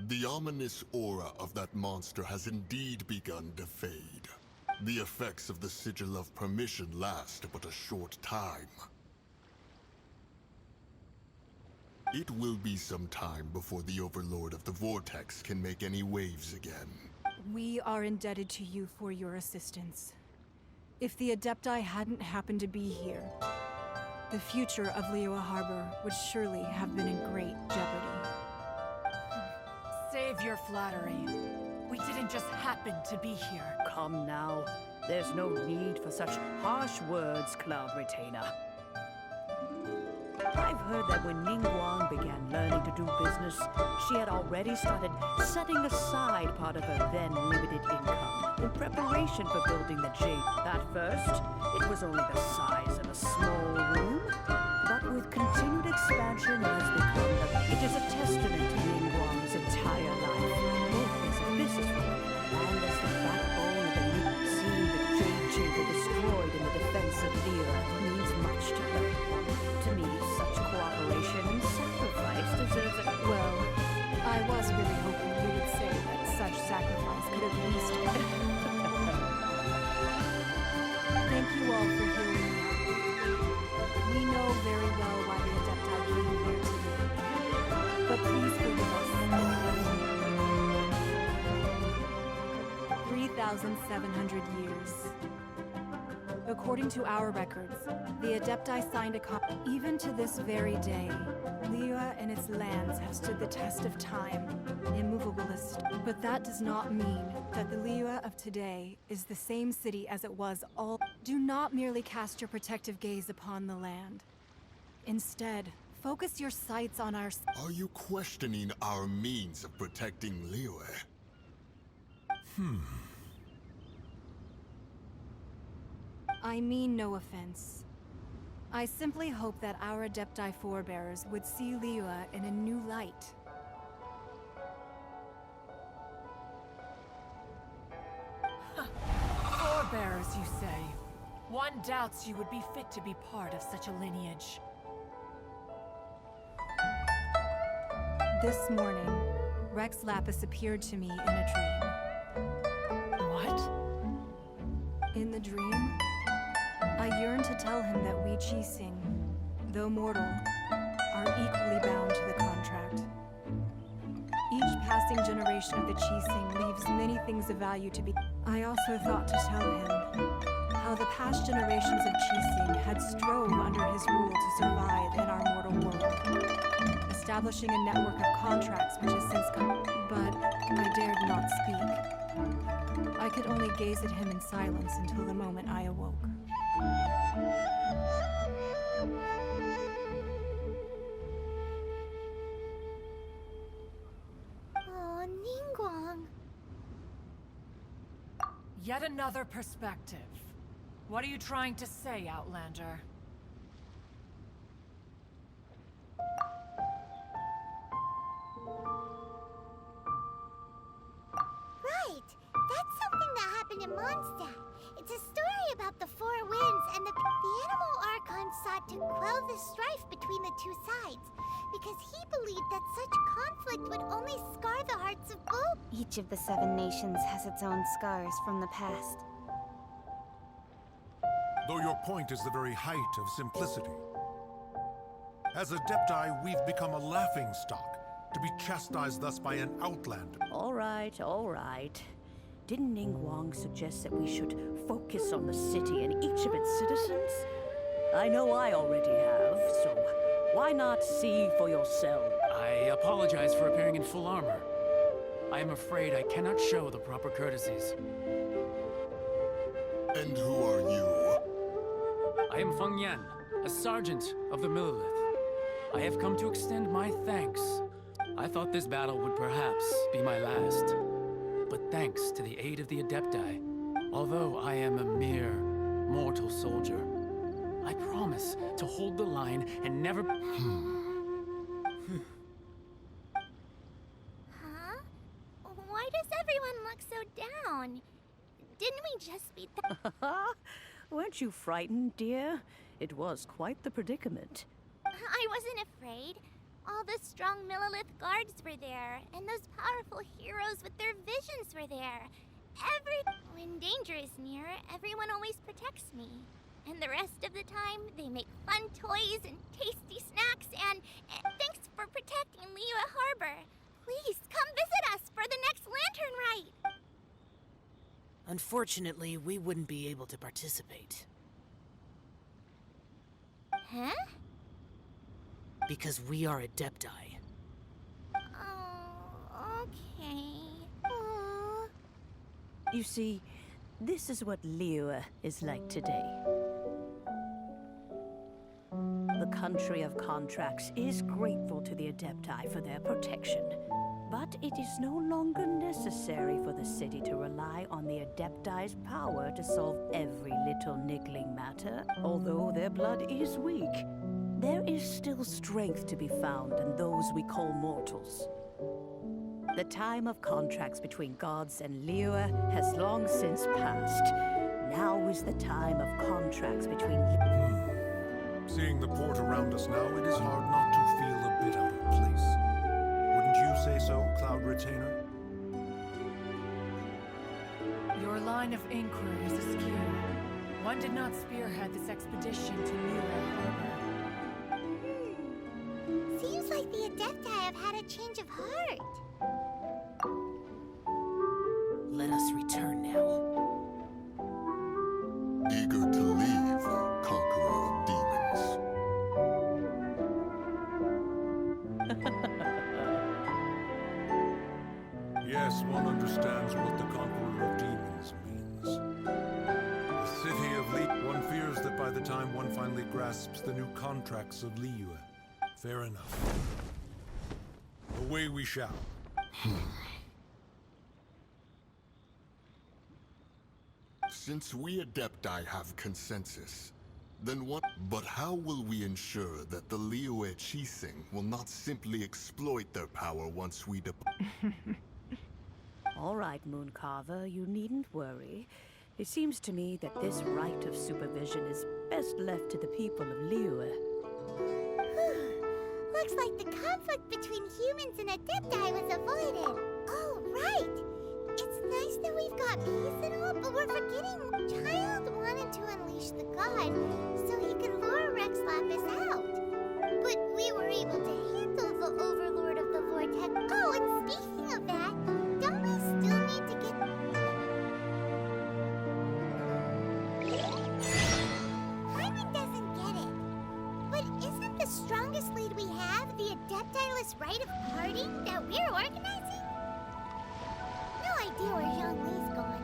The ominous aura of that monster has indeed begun to fade. The effects of the Sigil of Permission last but a short time. It will be some time before the Overlord of the Vortex can make any waves again. We are indebted to you for your assistance. If the Adepti hadn't happened to be here, the future of Liyue Harbor would surely have been in great jeopardy. Save your flattery. We didn't just happen to be here. Come now. There's no need for such harsh words, Cloud Retainer. I've heard that when Ningguang began learning to do business, she had already started setting aside part of her then limited income in preparation for building the Jade. At first, it was only the size of a small room, but with continued expansion it has become it is a testament to Ningguang's entire life, both as a businesswoman and as the backbone of the new. Seeing the Jade Chamber destroyed in the defense of Liyue means much to her. To me, such cooperation and sacrifice deserves a... Well, I was really hoping you would say that such sacrifice could at least... Thank you all for hearing me out. We know very well why the Adepti came here today. But please forgive us. 3,700 years. According to our records, the Adepti signed a compact. Even to this very day, Liyue and its lands have stood the test of time, immovable as. But that does not mean that the Liyue of today is the same city as it was all. Do not merely cast your protective gaze upon the land. Instead, focus your sights on our. Are you questioning our means of protecting Liyue? I mean no offense. I simply hope that our Adepti forebears would see Liyue in a new light. Forebears, you say? One doubts you would be fit to be part of such a lineage. This morning, Rex Lapis appeared to me in a dream. What? In the dream, I yearn to tell him that we Qixing, though mortal, are equally bound to the contract. Each passing generation of the Qixing leaves many things of value to be. I also thought to tell him how the past generations of Qixing had strove under his rule to survive in our mortal world, establishing a network of contracts which has since come. But I dared not speak. I could only gaze at him in silence until the moment I awoke. Oh, Ningguang. Yet another perspective. What are you trying to say, Outlander? Right. That's something that happened in Mondstadt. It's a story about the four winds, and the animal Archon sought to quell the strife between the two sides, because he believed that such conflict would only scar the hearts of both. Each of the 7 nations has its own scars from the past. Though your point is the very height of simplicity. As Adepti, we've become a laughingstock, to be chastised thus by an outlander. All right, all right. Didn't Ningguang suggest that we should focus on the city and each of its citizens? I know I already have, so why not see for yourself? I apologize for appearing in full armor. I am afraid I cannot show the proper courtesies. And who are you? I am Feng Yan, a sergeant of the Millelith. I have come to extend my thanks. I thought this battle would perhaps be my last. But thanks to the aid of the Adepti, although I am a mere mortal soldier, I promise to hold the line and never... Huh? Why does everyone look so down? Didn't we just beat the... Weren't you frightened, dear? It was quite the predicament. I wasn't afraid. All the strong Millilith guards were there, and those powerful heroes with their visions were there. When danger is near, everyone always protects me. And the rest of the time, they make fun toys and tasty snacks, and thanks for protecting Liyue Harbor. Please, come visit us for the next lantern rite. Unfortunately, we wouldn't be able to participate. Huh? Because we are Adepti. Oh, okay. Aw. You see, this is what Liyue is like today. The country of contracts is grateful to the Adepti for their protection, but it is no longer necessary for the city to rely on the Adepti's power to solve every little niggling matter. Although their blood is weak, there is still strength to be found in those we call mortals. The time of contracts between gods and Liyue has long since passed. Now is the time of contracts between... Seeing the port around us now, it is hard not to feel a bit out of place. Wouldn't you say so, Cloud Retainer? Your line of inquiry is askew. One did not spearhead this expedition to Liyue Harbor. Seems like the Adepti have had a change of heart. Let us return now. Eager to leave, conqueror of demons. Yes, one understands what the Conqueror of Demons means. The city of Liyue. One fears that by the time one finally grasps the new contracts of Liyue. Fair enough. Away we shall. Since we Adepti have consensus, then what? But how will we ensure that the Liyue Qixing will not simply exploit their power once we depart? All right, Mooncarver, you needn't worry. It seems to me that this right of supervision is best left to the people of Liyue. Looks like the conflict between humans and Adepti was avoided. Oh, right! It's nice that we've got peace and all, but we're forgetting Child wanted to unleash the god so he could lure Rex Lapis out. But we were able to handle the Overlord of the Vortex. Oh, and speaking of that, don't we still need to get... Hyman doesn't get it. But isn't the strongest lead we have the Adepti-less rite of parting that we're organizing? No idea where Zhang Li's gone.